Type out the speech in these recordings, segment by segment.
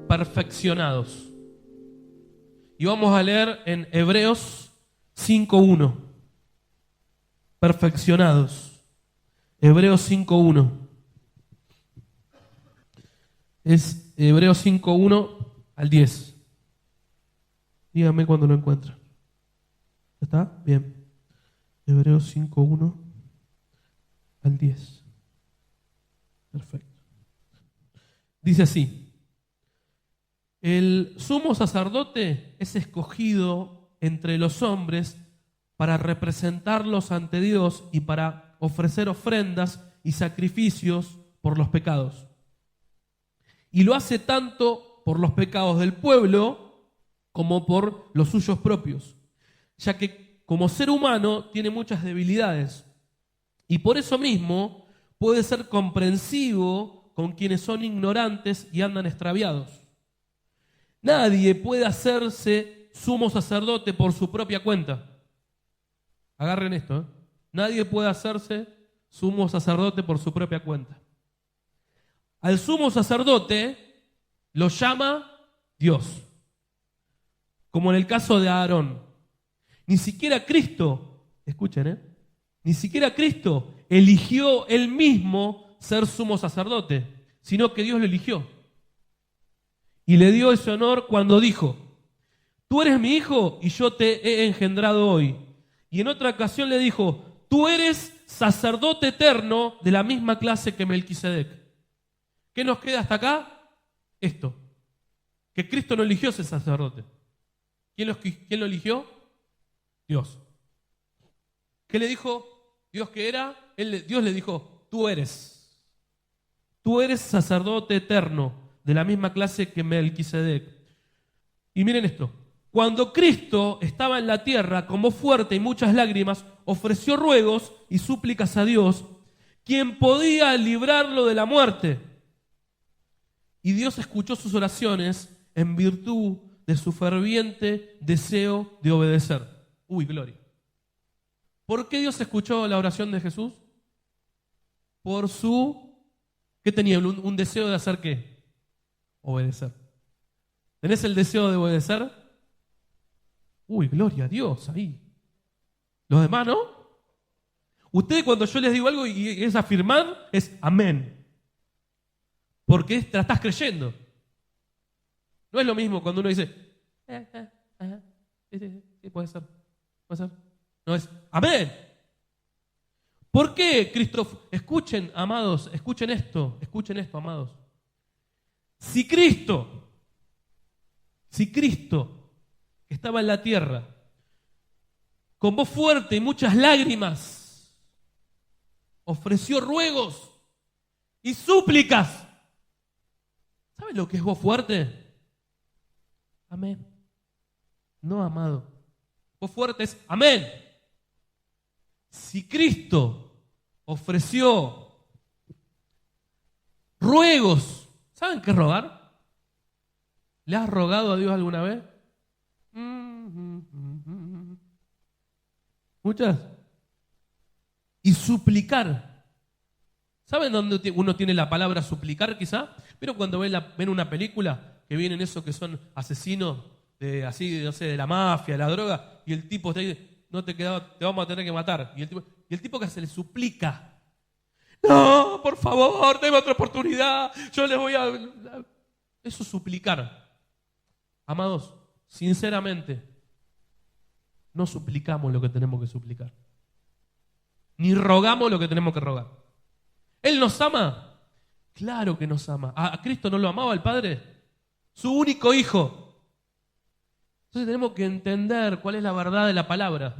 perfeccionados. Y vamos a leer en Hebreos 5:1. Perfeccionados. Hebreos 5:1. Es Hebreos 5:1 al 10. Dígame cuando lo encuentran. ¿Está? Bien. Hebreos 5:1 al 10. Perfecto. Dice así: el sumo sacerdote es escogido entre los hombres para representarlos ante Dios y para ofrecer ofrendas y sacrificios por los pecados. Y lo hace tanto por los pecados del pueblo como por los suyos propios, ya que como ser humano tiene muchas debilidades y por eso mismo puede ser comprensivo con quienes son ignorantes y andan extraviados. Nadie puede hacerse sumo sacerdote por su propia cuenta. Agarren esto, ¿eh? Nadie puede hacerse sumo sacerdote por su propia cuenta. Al sumo sacerdote lo llama Dios, como en el caso de Aarón. Ni siquiera Cristo, escuchen, ni siquiera Cristo eligió él mismo ser sumo sacerdote, sino que Dios lo eligió. Y le dio ese honor cuando dijo: tú eres mi hijo y yo te he engendrado hoy. Y en otra ocasión le dijo: tú eres sacerdote eterno de la misma clase que Melquisedec. ¿Qué nos queda hasta acá? Esto, que Cristo no eligió ese sacerdote. ¿Quién lo eligió? Dios. ¿Qué le dijo Dios que era? Dios le dijo: tú eres sacerdote eterno de la misma clase que Melquisedec. Y miren esto: cuando Cristo estaba en la tierra con voz fuerte y muchas lágrimas, ofreció ruegos y súplicas a Dios, quien podía librarlo de la muerte. Y Dios escuchó sus oraciones en virtud de su ferviente deseo de obedecer. Uy, gloria. ¿Por qué Dios escuchó la oración de Jesús? Por su... ¿Qué tenía? ¿Un deseo de hacer qué? Obedecer. ¿Tenés el deseo de obedecer? Uy, gloria a Dios, ahí. ¿Los demás no? Ustedes, cuando yo les digo algo y es afirmar, es amén. Porque te la estás creyendo. No es lo mismo cuando uno dice, sí, puede ser. No, es amén. ¿Por qué, Cristo? Escuchen, amados, escuchen esto, amados. Si Cristo, que estaba en la tierra, con voz fuerte y muchas lágrimas, ofreció ruegos y súplicas. ¿Saben lo que es voz fuerte? Amén. No, amado. Voz fuerte es amén. Si Cristo ofreció ruegos, ¿saben qué es rogar? ¿Le has rogado a Dios alguna vez? Muchas. Y suplicar. ¿Saben dónde uno tiene la palabra suplicar quizá? ¿Vieron cuando ven una película que vienen esos que son asesinos de la mafia, de la droga, y el tipo te dice, no te queda, te vamos a tener que matar? Y el tipo que se le suplica, no, por favor, dame otra oportunidad, yo les voy a... Eso es suplicar. Amados, sinceramente, no suplicamos lo que tenemos que suplicar. Ni rogamos lo que tenemos que rogar. ¿Él nos ama? Claro que nos ama. ¿A Cristo no lo amaba el Padre? Su único hijo. Entonces tenemos que entender cuál es la verdad de la palabra.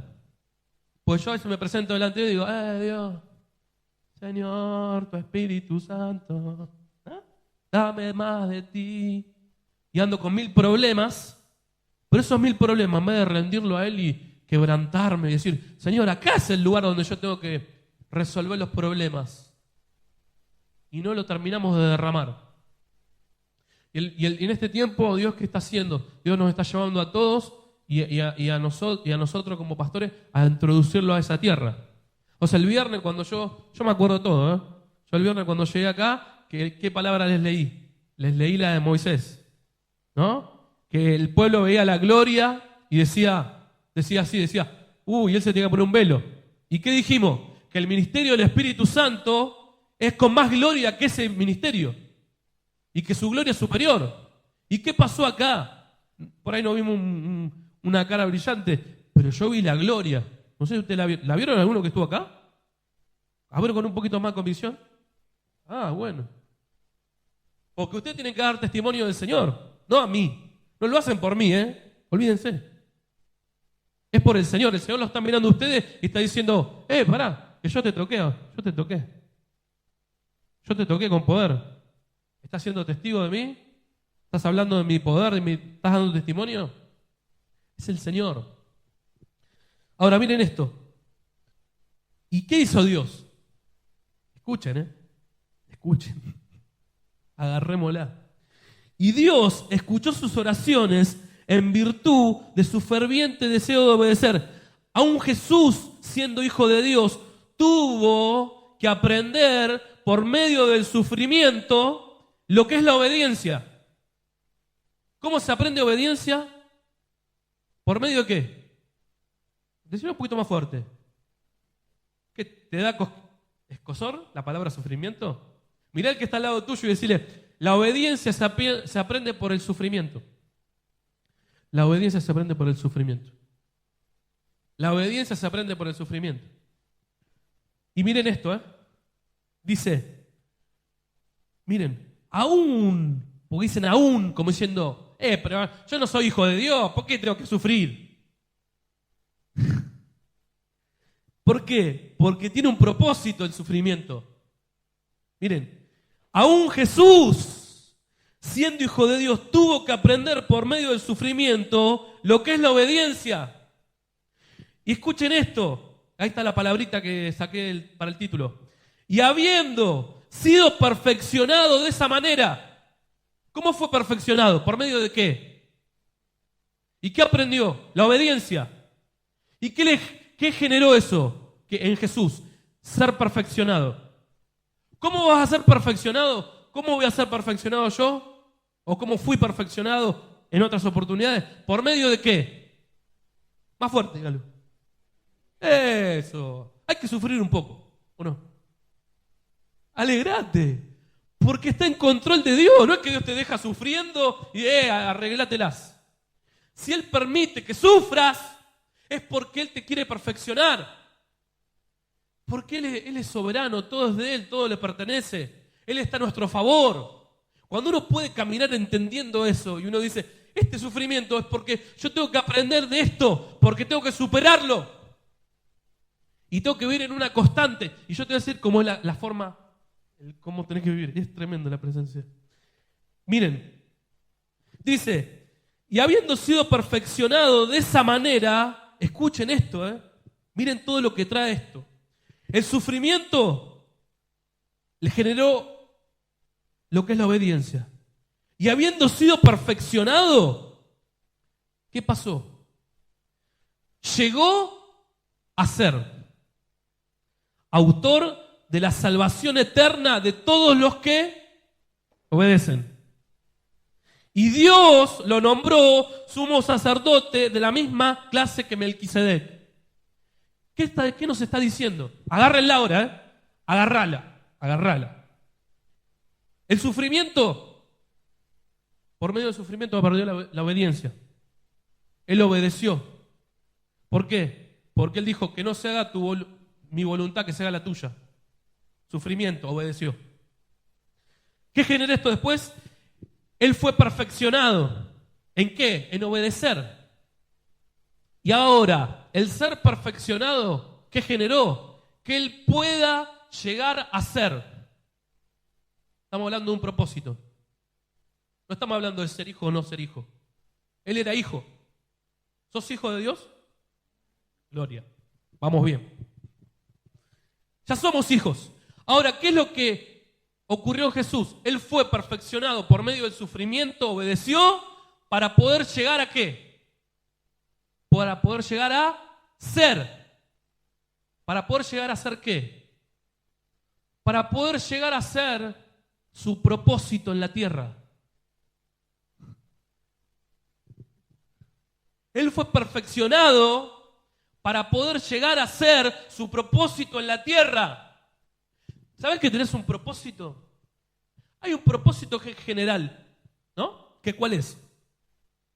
Pues yo a veces me presento delante de Dios y digo, Dios, Señor, tu Espíritu Santo, dame más de ti. Y ando con 1000 problemas, pero esos 1000 problemas, en vez de rendirlo a Él y quebrantarme y decir, Señor, acá es el lugar donde yo tengo que resolver los problemas. Y no lo terminamos de derramar. Y en este tiempo, Dios, ¿qué está haciendo? Dios nos está llevando a todos y a nosotros como pastores a introducirlo a esa tierra. O sea, el viernes cuando yo me acuerdo todo, Yo el viernes cuando llegué acá, ¿qué palabra les leí? Les leí la de Moisés. ¿no? Que el pueblo veía la gloria y decía, uy, él se tenía que poner un velo. ¿Y qué dijimos? Que el ministerio del Espíritu Santo es con más gloria que ese ministerio y que su gloria es superior. ¿Y qué pasó acá? Por ahí no vimos una cara brillante, pero yo vi la gloria. No sé si ustedes la vieron alguno que estuvo acá. A ver, con un poquito más de convicción. Ah, bueno. Porque ustedes tienen que dar testimonio del Señor, no a mí. No lo hacen por mí, olvídense. Es por el Señor lo está mirando a ustedes y está diciendo, pará, que yo te toqué. Yo te toqué con poder. ¿Estás siendo testigo de mí? ¿Estás hablando de mi poder? ¿Estás dando testimonio? Es el Señor. Ahora miren esto. ¿Y qué hizo Dios? Escuchen, escuchen. Agarrémosla. Y Dios escuchó sus oraciones en virtud de su ferviente deseo de obedecer. Aún Jesús, siendo hijo de Dios, tuvo que aprender por medio del sufrimiento lo que es la obediencia. ¿Cómo se aprende obediencia? ¿Por medio de qué? Decime un poquito más fuerte. ¿Qué te da escozor la palabra sufrimiento? Mirá el que está al lado tuyo y decirle, la obediencia se aprende por el sufrimiento. La obediencia se aprende por el sufrimiento. La obediencia se aprende por el sufrimiento. Y miren esto, dice, miren, aún, porque dicen aún, como diciendo, pero yo no soy hijo de Dios, ¿por qué tengo que sufrir? ¿Por qué? Porque tiene un propósito el sufrimiento. Miren, aún Jesús, siendo hijo de Dios, tuvo que aprender por medio del sufrimiento lo que es la obediencia. Y escuchen esto, ahí está la palabrita que saqué para el título. Y habiendo sido perfeccionado de esa manera, ¿cómo fue perfeccionado? ¿Por medio de qué? ¿Y qué aprendió? La obediencia. ¿Y qué generó eso en Jesús? Ser perfeccionado. ¿Cómo vas a ser perfeccionado? ¿Cómo voy a ser perfeccionado yo? ¿O cómo fui perfeccionado en otras oportunidades? ¿Por medio de qué? Más fuerte, dígalo. Eso. Hay que sufrir un poco, ¿o no? Alegrate. Porque está en control de Dios. No es que Dios te deja sufriendo y arreglátelas. Si Él permite que sufras, es porque Él te quiere perfeccionar. Porque Él es soberano, todo es de Él, todo le pertenece. Él está a nuestro favor. Cuando uno puede caminar entendiendo eso y uno dice, este sufrimiento es porque yo tengo que aprender de esto, porque tengo que superarlo. Y tengo que vivir en una constante. Y yo te voy a decir cómo es la forma, cómo tenés que vivir. Y es tremenda la presencia. Miren, dice, y habiendo sido perfeccionado de esa manera, escuchen esto, miren todo lo que trae esto. El sufrimiento le generó lo que es la obediencia. Y habiendo sido perfeccionado, ¿qué pasó? Llegó a ser autor de la salvación eterna de todos los que obedecen. Y Dios lo nombró sumo sacerdote de la misma clase que Melquisedec. ¿Qué nos está diciendo? Agárrenla ahora, Agárrala. El sufrimiento, por medio del sufrimiento perdió la obediencia. Él obedeció. ¿Por qué? Porque Él dijo que no se haga mi voluntad, que se haga la tuya. Sufrimiento, obedeció. ¿Qué genera esto después? Él fue perfeccionado. ¿En qué? En obedecer. Y ahora, el ser perfeccionado, ¿qué generó? Que Él pueda llegar a ser. Estamos hablando de un propósito. No estamos hablando de ser hijo o no ser hijo. Él era hijo. ¿Sos hijo de Dios? Gloria. Vamos bien. Ya somos hijos. Ahora, ¿qué es lo que ocurrió en Jesús? Él fue perfeccionado por medio del sufrimiento, obedeció para poder llegar a ¿qué? Para poder llegar a ser. ¿Para poder llegar a ser qué? Para poder llegar a ser su propósito en la tierra. Él fue perfeccionado para poder llegar a ser su propósito en la tierra. ¿Sabes que tenés un propósito? Hay un propósito que es general, ¿no? ¿Que cuál es?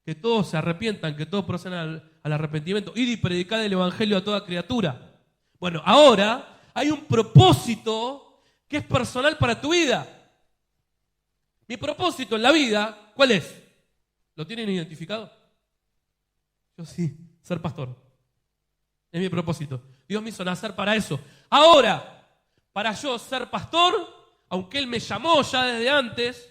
Que todos se arrepientan, que todos procedan al arrepentimiento. Ir y predicar el evangelio a toda criatura. Bueno, ahora hay un propósito que es personal para tu vida. Mi propósito en la vida, ¿cuál es? ¿Lo tienen identificado? Yo sí, ser pastor. Es mi propósito. Dios me hizo nacer para eso. Ahora, para yo ser pastor, aunque Él me llamó ya desde antes,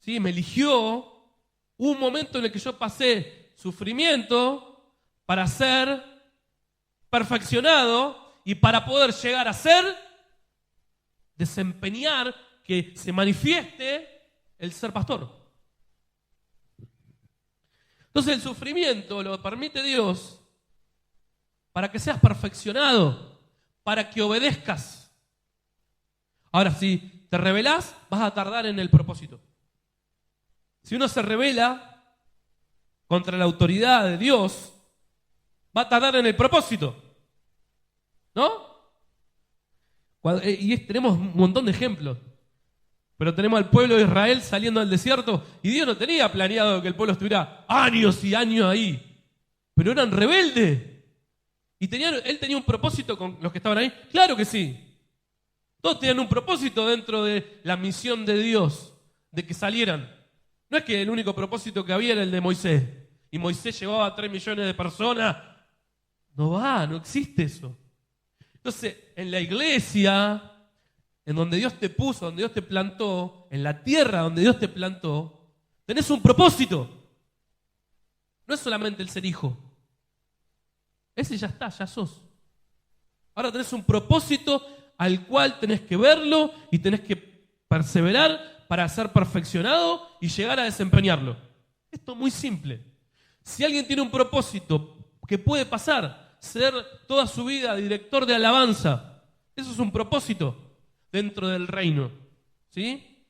¿sí? Me eligió, hubo un momento en el que yo pasé sufrimiento para ser perfeccionado y para poder llegar a ser, desempeñar, que se manifieste el ser pastor. Entonces el sufrimiento lo permite Dios para que seas perfeccionado, para que obedezcas. Ahora, si te rebelás, vas a tardar en el propósito. Si uno se rebela contra la autoridad de Dios, va a tardar en el propósito. ¿No? Y tenemos un montón de ejemplos. Pero tenemos al pueblo de Israel saliendo al desierto y Dios no tenía planeado que el pueblo estuviera años y años ahí. Pero eran rebeldes. ¿Y él tenía un propósito con los que estaban ahí? Claro que sí. Todos tenían un propósito dentro de la misión de Dios, de que salieran. No es que el único propósito que había era el de Moisés. Y Moisés llevaba a 3 millones de personas. No existe eso. Entonces, en la iglesia, en donde Dios te puso, donde Dios te plantó, en la tierra donde Dios te plantó, tenés un propósito. No es solamente el ser hijo. Ese ya está, ya sos. Ahora tenés un propósito al cual tenés que verlo y tenés que perseverar para ser perfeccionado y llegar a desempeñarlo. Esto es muy simple. Si alguien tiene un propósito que puede pasar, ser toda su vida director de alabanza, eso es un propósito dentro del reino, ¿sí?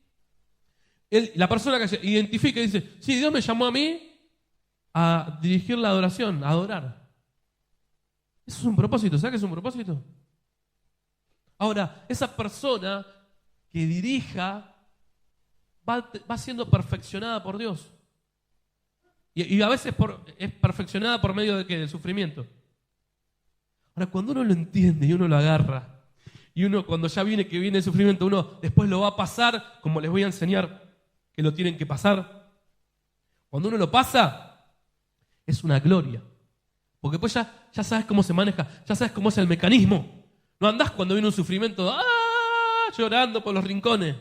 La persona que se identifica y dice, sí, Dios me llamó a mí a dirigir la adoración, a adorar. Eso es un propósito, ¿sabes qué es un propósito? Ahora, esa persona que dirija va siendo perfeccionada por Dios. Y a veces es perfeccionada por medio de ¿qué? Del sufrimiento. Ahora, cuando uno lo entiende y uno lo agarra, y uno cuando ya viene el sufrimiento, uno después lo va a pasar, como les voy a enseñar que lo tienen que pasar. Cuando uno lo pasa, es una gloria. Porque después ya sabes cómo se maneja, ya sabes cómo es el mecanismo. No andás cuando viene un sufrimiento, llorando por los rincones.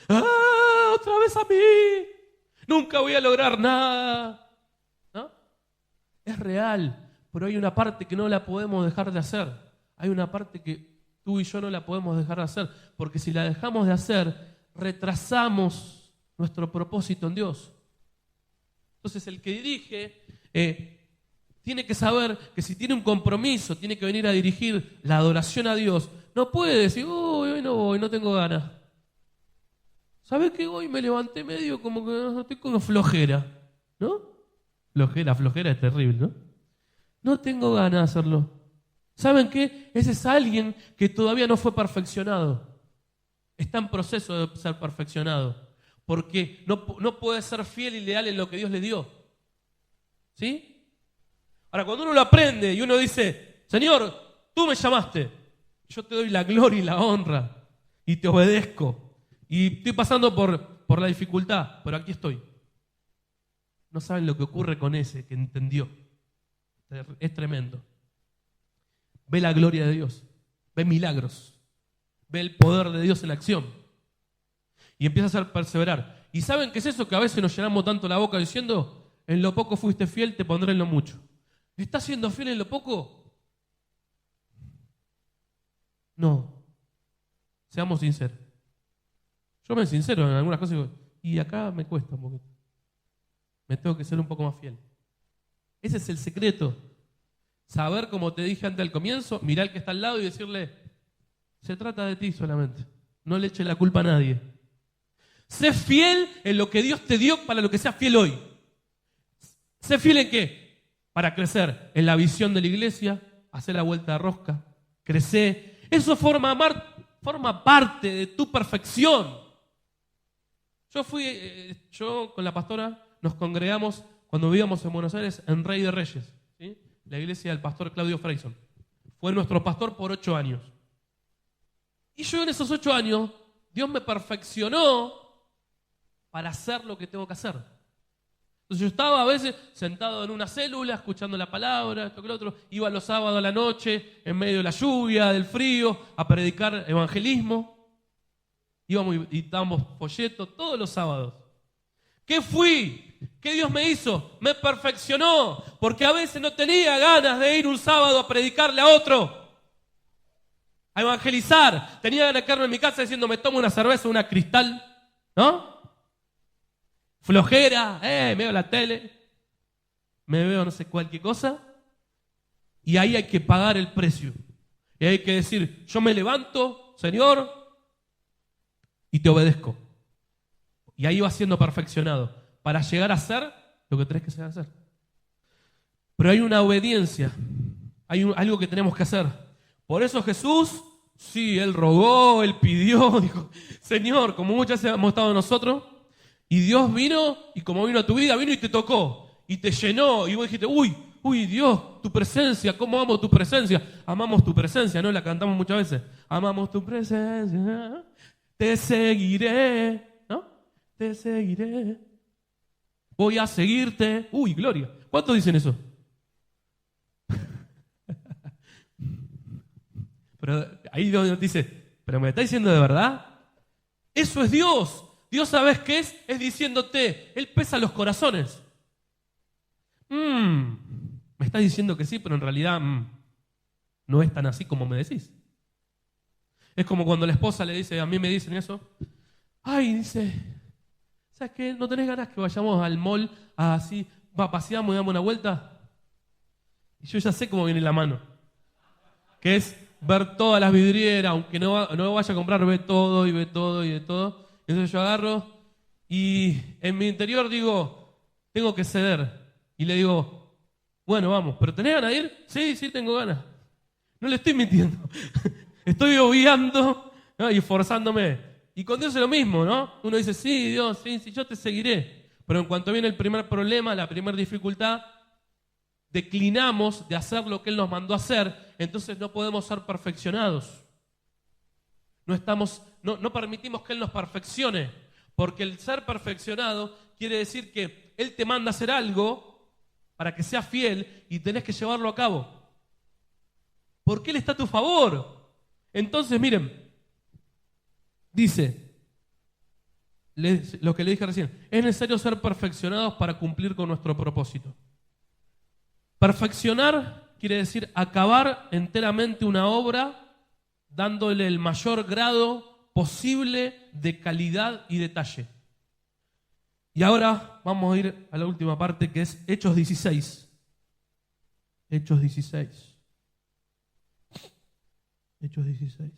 Otra vez a mí. Nunca voy a lograr nada. ¿No? Es real, pero hay una parte que no la podemos dejar de hacer. Hay una parte que tú y yo no la podemos dejar de hacer, porque si la dejamos de hacer, retrasamos nuestro propósito en Dios. Entonces el que dirige tiene que saber que si tiene un compromiso, tiene que venir a dirigir la adoración a Dios, no puede decir, hoy no voy, no tengo ganas. ¿Sabes qué? Hoy me levanté medio como que estoy con flojera, ¿no? Flojera es terrible, ¿no? No tengo ganas de hacerlo. ¿Saben qué? Ese es alguien que todavía no fue perfeccionado. Está en proceso de ser perfeccionado. Porque no puede ser fiel y leal en lo que Dios le dio. ¿Sí? Ahora, cuando uno lo aprende y uno dice, Señor, tú me llamaste, yo te doy la gloria y la honra y te obedezco. Y estoy pasando por la dificultad, pero aquí estoy. No saben lo que ocurre con ese que entendió. Es tremendo. Ve la gloria de Dios, ve milagros, ve el poder de Dios en acción y empieza a perseverar. ¿Y saben qué es eso que a veces nos llenamos tanto la boca diciendo, en lo poco fuiste fiel, te pondré en lo mucho? ¿Estás siendo fiel en lo poco? No. Seamos sinceros. Yo me sincero en algunas cosas y acá me cuesta un poquito. Me tengo que ser un poco más fiel. Ese es el secreto. Saber, como te dije antes al comienzo, mirar al que está al lado y decirle, se trata de ti solamente. No le eches la culpa a nadie. Sé fiel en lo que Dios te dio para lo que seas fiel hoy. Sé fiel en qué? Para crecer en la visión de la iglesia, hacer la vuelta de rosca, crecer. Eso forma parte de tu perfección. Yo con la pastora nos congregamos cuando vivíamos en Buenos Aires en Rey de Reyes, ¿sí? La iglesia del pastor Claudio Freyson. Fue nuestro pastor por 8 años. Y yo en esos 8 años, Dios me perfeccionó para hacer lo que tengo que hacer. Entonces yo estaba a veces sentado en una célula, escuchando la palabra, esto que lo otro. Iba los sábados a la noche, en medio de la lluvia, del frío, a predicar evangelismo. Íbamos y dábamos folletos todos los sábados. ¿Qué fui? ¿Qué Dios me hizo? Me perfeccionó, porque a veces no tenía ganas de ir un sábado a predicarle a otro, a evangelizar. Tenía ganas de quedarme en mi casa diciendo, me tomo una cerveza, una Cristal, ¿no? Flojera, me veo la tele, me veo no sé cualquier cosa, y ahí hay que pagar el precio. Y hay que decir, yo me levanto, Señor, y te obedezco. Y ahí vas siendo perfeccionado para llegar a hacer lo que tenés que llegar a hacer. Pero hay una obediencia, hay algo que tenemos que hacer. Por eso Jesús, sí, Él rogó, Él pidió, dijo, Señor, como muchas veces hemos estado nosotros, y Dios vino, y como vino a tu vida, vino y te tocó, y te llenó, y vos dijiste, uy, Dios, tu presencia, ¿cómo amo tu presencia? Amamos tu presencia, ¿no? La cantamos muchas veces. Amamos tu presencia, te seguiré, ¿no? Te seguiré. Voy a seguirte. Uy, gloria. ¿Cuántos dicen eso? Pero ahí Dios dice, ¿pero me está diciendo de verdad? Eso es Dios. Dios, ¿sabes qué es? Es diciéndote, Él pesa los corazones. Me está diciendo que sí, pero en realidad no es tan así como me decís. Es como cuando la esposa le dice, a mí me dicen eso. Ay, dice, ¿sabes qué? ¿No tenés ganas que vayamos al mall así, paseamos y damos una vuelta? Y yo ya sé cómo viene la mano. Que es ver todas las vidrieras, aunque no vaya a comprar, ve todo y ve todo y ve todo. Entonces yo agarro y en mi interior digo, tengo que ceder. Y le digo, bueno, vamos, ¿pero tenés ganas de ir? Sí, tengo ganas. No le estoy mintiendo. Estoy obviando, ¿no? Y forzándome. Y con Dios es lo mismo, ¿no? Uno dice, sí, Dios, sí, yo te seguiré. Pero en cuanto viene el primer problema, la primera dificultad, declinamos de hacer lo que Él nos mandó a hacer, entonces no podemos ser perfeccionados. No permitimos que Él nos perfeccione, porque el ser perfeccionado quiere decir que Él te manda a hacer algo para que seas fiel y tenés que llevarlo a cabo. Porque Él está a tu favor. Entonces, miren, dice, lo que le dije recién, es necesario ser perfeccionados para cumplir con nuestro propósito. Perfeccionar quiere decir acabar enteramente una obra dándole el mayor grado posible de calidad y detalle. Y ahora vamos a ir a la última parte, que es Hechos 16. Hechos 16. Hechos 16.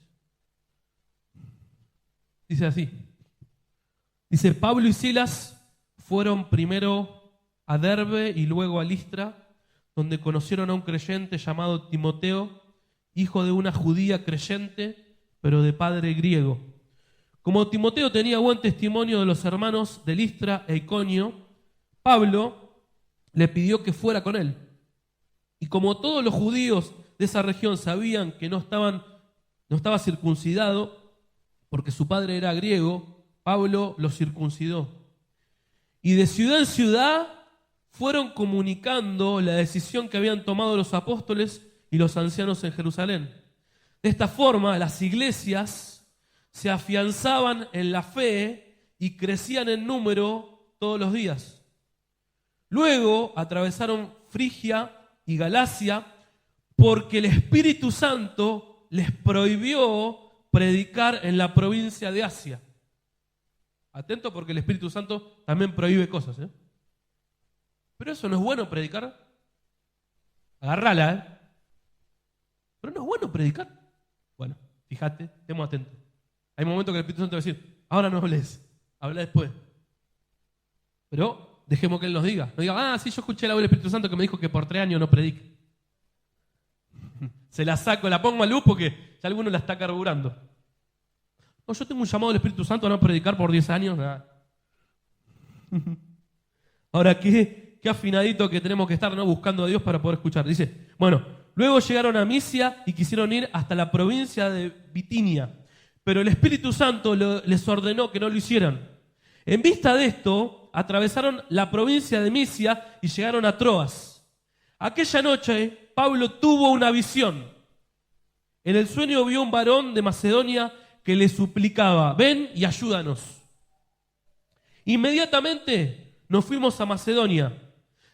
Dice así. Dice, Pablo y Silas fueron primero a Derbe y luego a Listra, donde conocieron a un creyente llamado Timoteo, hijo de una judía creyente, pero de padre griego. Como Timoteo tenía buen testimonio de los hermanos de Listra e Iconio, Pablo le pidió que fuera con él. Y como todos los judíos de esa región sabían que no estaba circuncidado, porque su padre era griego, Pablo lo circuncidó. Y de ciudad en ciudad fueron comunicando la decisión que habían tomado los apóstoles y los ancianos en Jerusalén. De esta forma, las iglesias se afianzaban en la fe y crecían en número todos los días. Luego atravesaron Frigia y Galacia porque el Espíritu Santo les prohibió predicar en la provincia de Asia. Atento, porque el Espíritu Santo también prohíbe cosas, ¿eh? Pero eso no es bueno predicar. Agarrala, ¿eh? Pero no es bueno predicar. Bueno, fíjate, estemos atentos. Hay momentos que el Espíritu Santo va a decir, ahora no hables, habla después. Pero dejemos que Él nos diga. No diga, sí, yo escuché la voz del Espíritu Santo que me dijo que por 3 años no predique. Se la saco, la pongo a luz porque ya alguno la está carburando. No, yo tengo un llamado del Espíritu Santo a no predicar por 10 años. Nada. Ahora, qué afinadito que tenemos que estar, ¿no? Buscando a Dios para poder escuchar. Dice, bueno, luego llegaron a Misia y quisieron ir hasta la provincia de Bitinia, pero el Espíritu Santo les ordenó que no lo hicieran. En vista de esto, atravesaron la provincia de Misia y llegaron a Troas. Aquella noche, Pablo tuvo una visión. En el sueño vio un varón de Macedonia que le suplicaba, ven y ayúdanos. Inmediatamente nos fuimos a Macedonia,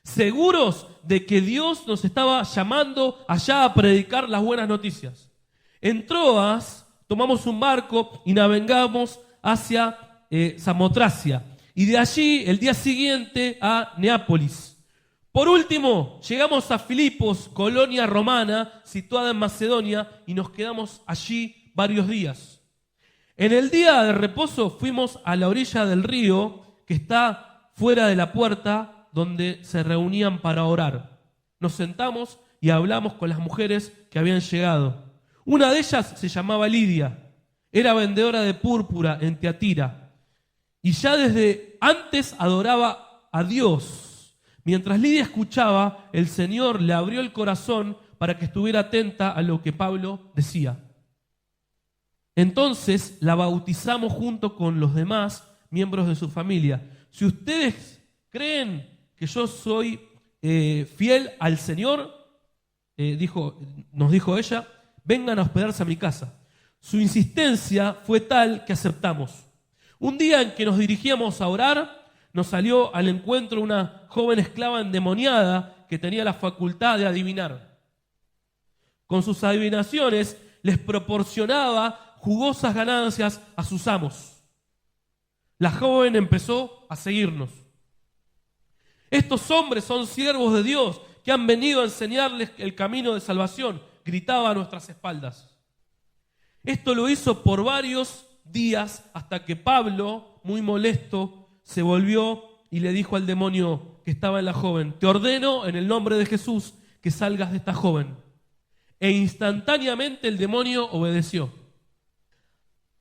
seguros de que Dios nos estaba llamando allá a predicar las buenas noticias. En Troas tomamos un barco y navegamos hacia Samotracia, y de allí el día siguiente a Neápolis. Por último, llegamos a Filipos, colonia romana situada en Macedonia, y nos quedamos allí varios días. En el día de reposo fuimos a la orilla del río que está fuera de la puerta donde se reunían para orar. Nos sentamos y hablamos con las mujeres que habían llegado. Una de ellas se llamaba Lidia, era vendedora de púrpura en Tiatira y ya desde antes adoraba a Dios. Mientras Lidia escuchaba, el Señor le abrió el corazón para que estuviera atenta a lo que Pablo decía. Entonces la bautizamos junto con los demás miembros de su familia. Si ustedes creen que yo soy fiel al Señor, nos dijo ella, vengan a hospedarse a mi casa. Su insistencia fue tal que aceptamos. Un día en que nos dirigíamos a orar, nos salió al encuentro una joven esclava endemoniada que tenía la facultad de adivinar. Con sus adivinaciones les proporcionaba jugosas ganancias a sus amos. La joven empezó a seguirnos. Estos hombres son siervos de Dios que han venido a enseñarles el camino de salvación, gritaba a nuestras espaldas. Esto lo hizo por varios días hasta que Pablo, muy molesto, se volvió y le dijo al demonio que estaba en la joven, te ordeno en el nombre de Jesús que salgas de esta joven. E instantáneamente el demonio obedeció.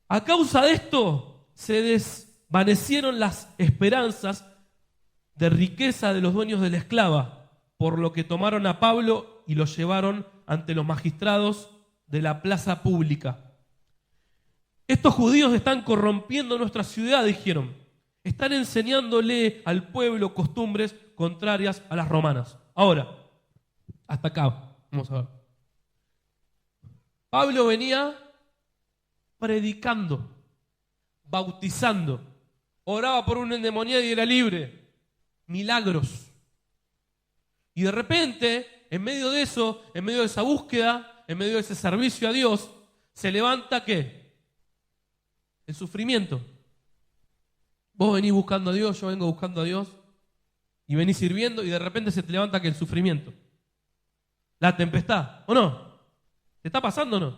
A causa de esto se desvanecieron las esperanzas de riqueza de los dueños de la esclava, por lo que tomaron a Pablo y lo llevaron ante los magistrados de la plaza pública. Estos judíos están corrompiendo nuestra ciudad, dijeron. Están enseñándole al pueblo costumbres contrarias a las romanas. Ahora, hasta acá, vamos a ver. Pablo venía predicando, bautizando, oraba por un endemoniado y era libre. Milagros. Y de repente, en medio de eso, en medio de esa búsqueda, en medio de ese servicio a Dios, se levanta ¿qué? El sufrimiento. Vos venís buscando a Dios, yo vengo buscando a Dios, y venís sirviendo, y de repente se te levanta ¿qué? El sufrimiento. La tempestad, ¿o no? ¿Te está pasando o no?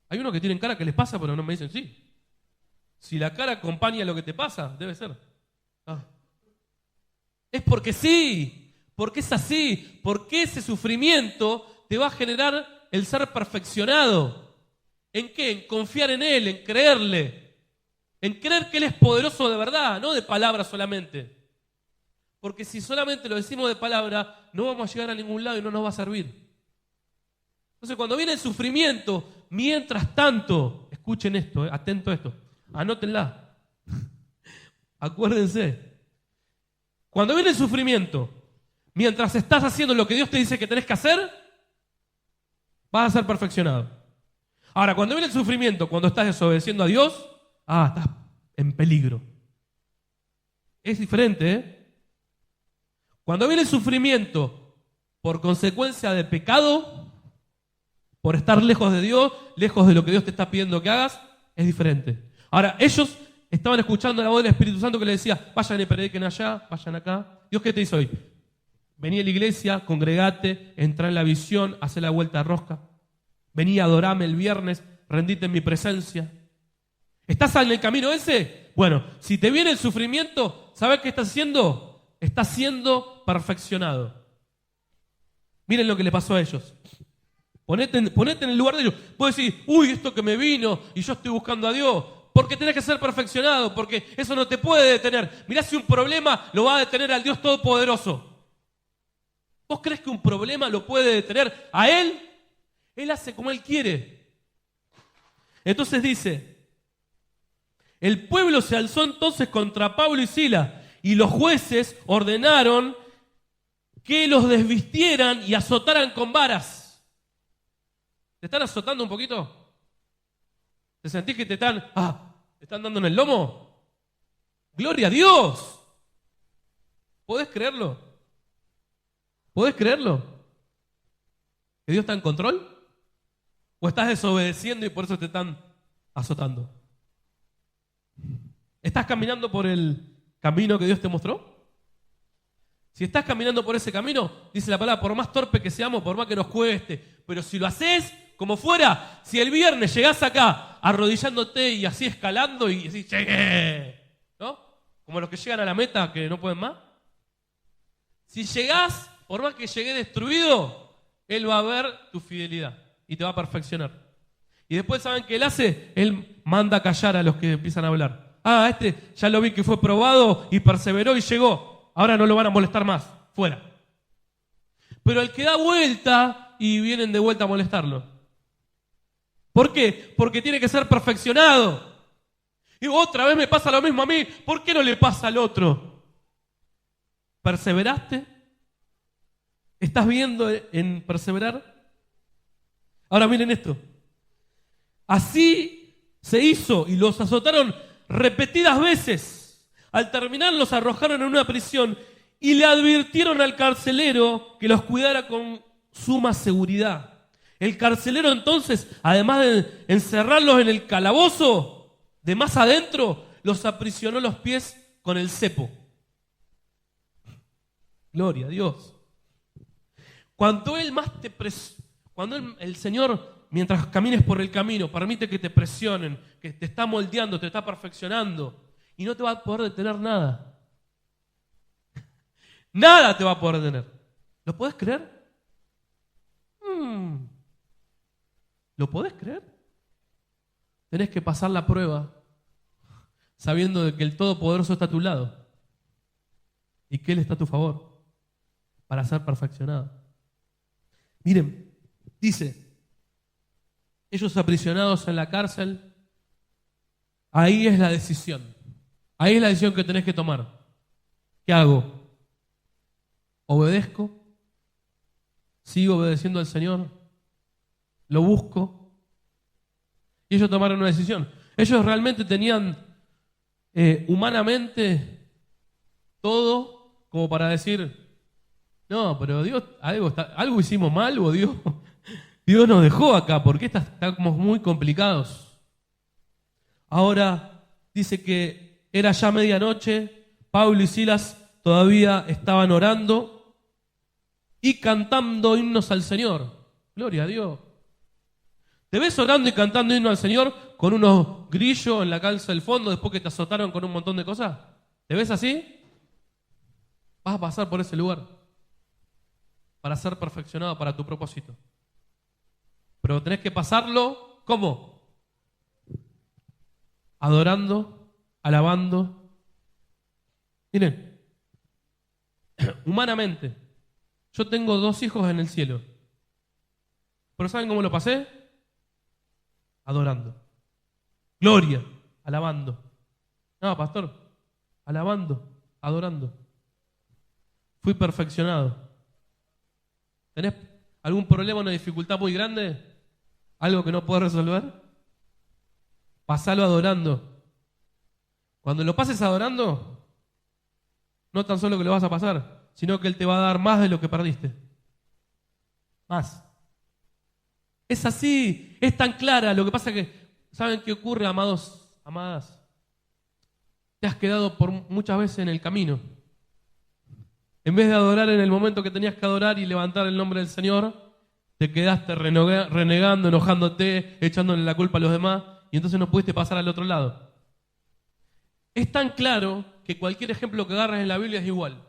Hay unos que tienen cara que les pasa, pero no me dicen sí. Si la cara acompaña lo que te pasa, debe ser. Es porque sí, porque es así, porque ese sufrimiento te va a generar el ser perfeccionado. ¿En qué? En confiar en Él, en creerle, en creer que Él es poderoso de verdad, no de palabra solamente. Porque si solamente lo decimos de palabra, no vamos a llegar a ningún lado y no nos va a servir. Entonces cuando viene el sufrimiento, mientras tanto, escuchen esto, atento a esto, anótenla, acuérdense. Cuando viene el sufrimiento, mientras estás haciendo lo que Dios te dice que tenés que hacer, vas a ser perfeccionado. Ahora, cuando viene el sufrimiento, cuando estás desobedeciendo a Dios, estás en peligro. Es diferente, ¿eh? Cuando viene el sufrimiento por consecuencia de pecado, por estar lejos de Dios, lejos de lo que Dios te está pidiendo que hagas, es diferente. Ahora, ellos estaban escuchando la voz del Espíritu Santo que les decía, vayan y prediquen allá, vayan acá. ¿Dios qué te hizo hoy? Vení a la iglesia, congregate, entrá en la visión, hacé la vuelta de rosca. Vení a adorarme el viernes, rendite en mi presencia. ¿Estás en el camino ese? Bueno, si te viene el sufrimiento, ¿sabes qué está haciendo? Está siendo perfeccionado. Miren lo que le pasó a ellos. Ponete en el lugar de ellos. Vos decís, uy, esto que me vino y yo estoy buscando a Dios. Porque tenés que ser perfeccionado, porque eso no te puede detener. Mirá, si un problema lo va a detener al Dios Todopoderoso. ¿Vos crees que un problema lo puede detener a Él? Él hace como Él quiere. Entonces dice, el pueblo se alzó entonces contra Pablo y Silas, y los jueces ordenaron que los desvistieran y azotaran con varas. ¿Te están azotando un poquito? ¿Te sentís que te están dando en el lomo? ¡Gloria a Dios! ¿Podés creerlo? ¿Podés creerlo? ¿Que Dios está en control? ¿O estás desobedeciendo y por eso te están azotando? ¿Estás caminando por el camino que Dios te mostró? Si estás caminando por ese camino, dice la palabra, por más torpe que seamos, por más que nos cueste, pero si lo haces como fuera, si el viernes llegás acá arrodillándote y así escalando y decís, llegué, ¿no? Como los que llegan a la meta que no pueden más. Si llegás, por más que llegué destruido, Él va a ver tu fidelidad y te va a perfeccionar. Y después, ¿saben qué Él hace? Él manda callar a los que empiezan a hablar. Este ya lo vi que fue probado y perseveró y llegó. Ahora no lo van a molestar más. Fuera. Pero el que da vuelta y vienen de vuelta a molestarlo. ¿Por qué? Porque tiene que ser perfeccionado. Y otra vez me pasa lo mismo a mí. ¿Por qué no le pasa al otro? ¿Perseveraste? ¿Estás viendo en perseverar? Ahora miren esto. Así se hizo y los azotaron repetidas veces. Al terminar los arrojaron en una prisión y le advirtieron al carcelero que los cuidara con suma seguridad. El carcelero entonces, además de encerrarlos en el calabozo, de más adentro, los aprisionó los pies con el cepo. Gloria a Dios. Cuando el Señor, mientras camines por el camino, permite que te presionen, que te está moldeando, te está perfeccionando, y no te va a poder detener nada. Nada te va a poder detener. ¿Lo podés creer? ¿Lo podés creer? Tenés que pasar la prueba sabiendo de que el Todopoderoso está a tu lado y que Él está a tu favor para ser perfeccionado. Miren, dice, ellos aprisionados en la cárcel, ahí es la decisión. Ahí es la decisión que tenés que tomar. ¿Qué hago? ¿Obedezco? ¿Sigo obedeciendo al Señor? ¿Lo busco? Y ellos tomaron una decisión. Ellos realmente tenían humanamente todo como para decir, no, pero Dios, algo hicimos mal o Dios nos dejó acá, porque estamos muy complicados. Ahora dice que era ya medianoche, Pablo y Silas todavía estaban orando y cantando himnos al Señor. Gloria a Dios. ¿Te ves orando y cantando himnos al Señor con unos grillos en la calza del fondo después que te azotaron con un montón de cosas? ¿Te ves así? Vas a pasar por ese lugar para ser perfeccionado para tu propósito. Pero tenés que pasarlo, ¿cómo? Adorando, alabando. Miren, humanamente, yo tengo 2 hijos en el cielo. ¿Pero saben cómo lo pasé? Adorando. Gloria, alabando. No, pastor, alabando, adorando. Fui perfeccionado. ¿Tenés algún problema, una dificultad muy grande? ¿Algo que no puedes resolver? Pasalo adorando. Cuando lo pases adorando, no tan solo que lo vas a pasar, sino que Él te va a dar más de lo que perdiste. Más. Es así, es tan clara. Lo que pasa es que, ¿saben qué ocurre, amados, amadas? Te has quedado por muchas veces en el camino. En vez de adorar en el momento que tenías que adorar y levantar el nombre del Señor, te quedaste renegando, enojándote, echándole la culpa a los demás, y entonces no pudiste pasar al otro lado. Es tan claro que cualquier ejemplo que agarres en la Biblia es igual.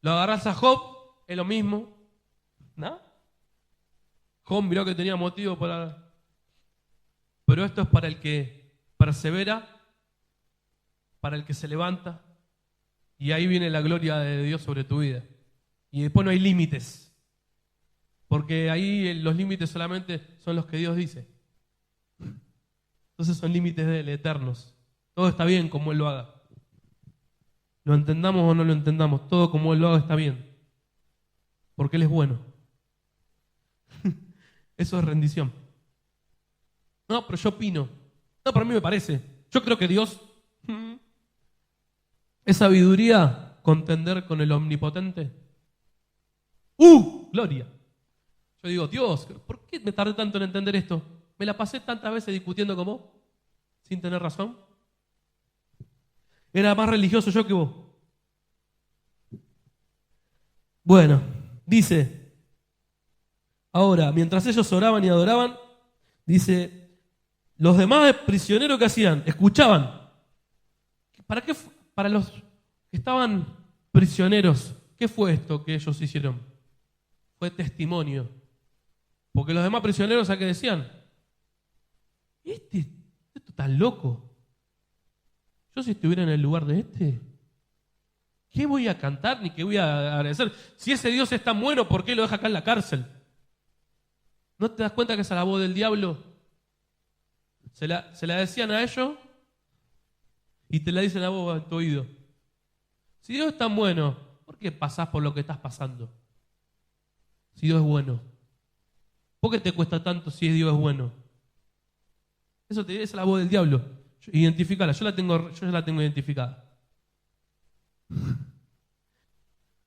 Lo agarrás a Job, es lo mismo. ¿No? Job miró que tenía motivo para... Pero esto es para el que persevera, para el que se levanta, y ahí viene la gloria de Dios sobre tu vida. Y después no hay límites, porque ahí los límites solamente son los que Dios dice. Entonces son límites de él, eternos. Todo está bien como Él lo haga. Lo entendamos o no lo entendamos, todo como Él lo haga está bien. Porque Él es bueno. Eso es rendición. No, pero yo opino. No, para mí me parece. Yo creo que Dios es sabiduría contender con el omnipotente. Gloria. Yo digo, Dios, ¿por qué me tardé tanto en entender esto? Me la pasé tantas veces discutiendo con vos, sin tener razón. Era más religioso yo que vos. Bueno, dice, ahora, mientras ellos oraban y adoraban, dice, los demás prisioneros que hacían, escuchaban. ¿Para qué? Para los que estaban prisioneros, ¿qué fue esto que ellos hicieron? Fue testimonio. Porque los demás prisioneros, ¿a qué decían? Esto está loco. Yo si estuviera en el lugar de ¿qué voy a cantar ni qué voy a agradecer? Si ese Dios es tan bueno, ¿por qué lo deja acá en la cárcel? ¿No te das cuenta que esa es la voz del diablo? Se la decían a ellos y te la dicen a vos en tu oído. Si Dios es tan bueno, ¿por qué pasás por lo que estás pasando? Si Dios es bueno. ¿Por qué te cuesta tanto si Dios es bueno? Esa es la voz del diablo. Identifícala, yo ya la tengo identificada.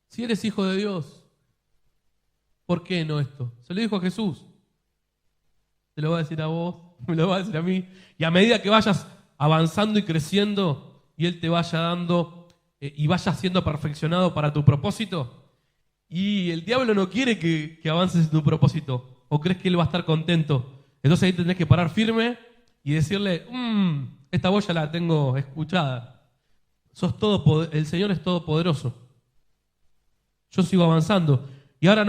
Si eres hijo de Dios, ¿por qué no esto? Se lo dijo a Jesús. Te lo va a decir a vos, me lo va a decir a mí. Y a medida que vayas avanzando y creciendo y Él te vaya dando y vayas siendo perfeccionado para tu propósito, y el diablo no quiere que avances en tu propósito, o crees que Él va a estar contento. Entonces ahí tenés que parar firme y decirle, esta voz ya la tengo escuchada. El Señor es todopoderoso. Yo sigo avanzando. Y ahora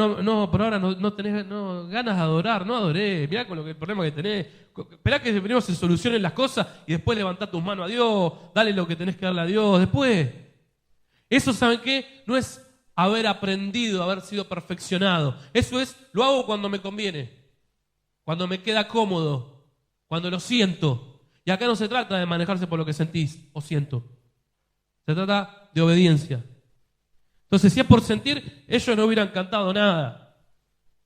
pero ahora no tenés ganas de adorar, no adoré. Mirá con el problema que tenés. Esperá que primero se solucionen las cosas y después levantá tus manos a Dios, dale lo que tenés que darle a Dios. Después, eso, ¿saben qué? No es haber aprendido, haber sido perfeccionado. Eso es, lo hago cuando me conviene, cuando me queda cómodo, cuando lo siento. Y acá no se trata de manejarse por lo que sentís o siento. Se trata de obediencia. Entonces, si es por sentir, ellos no hubieran cantado nada.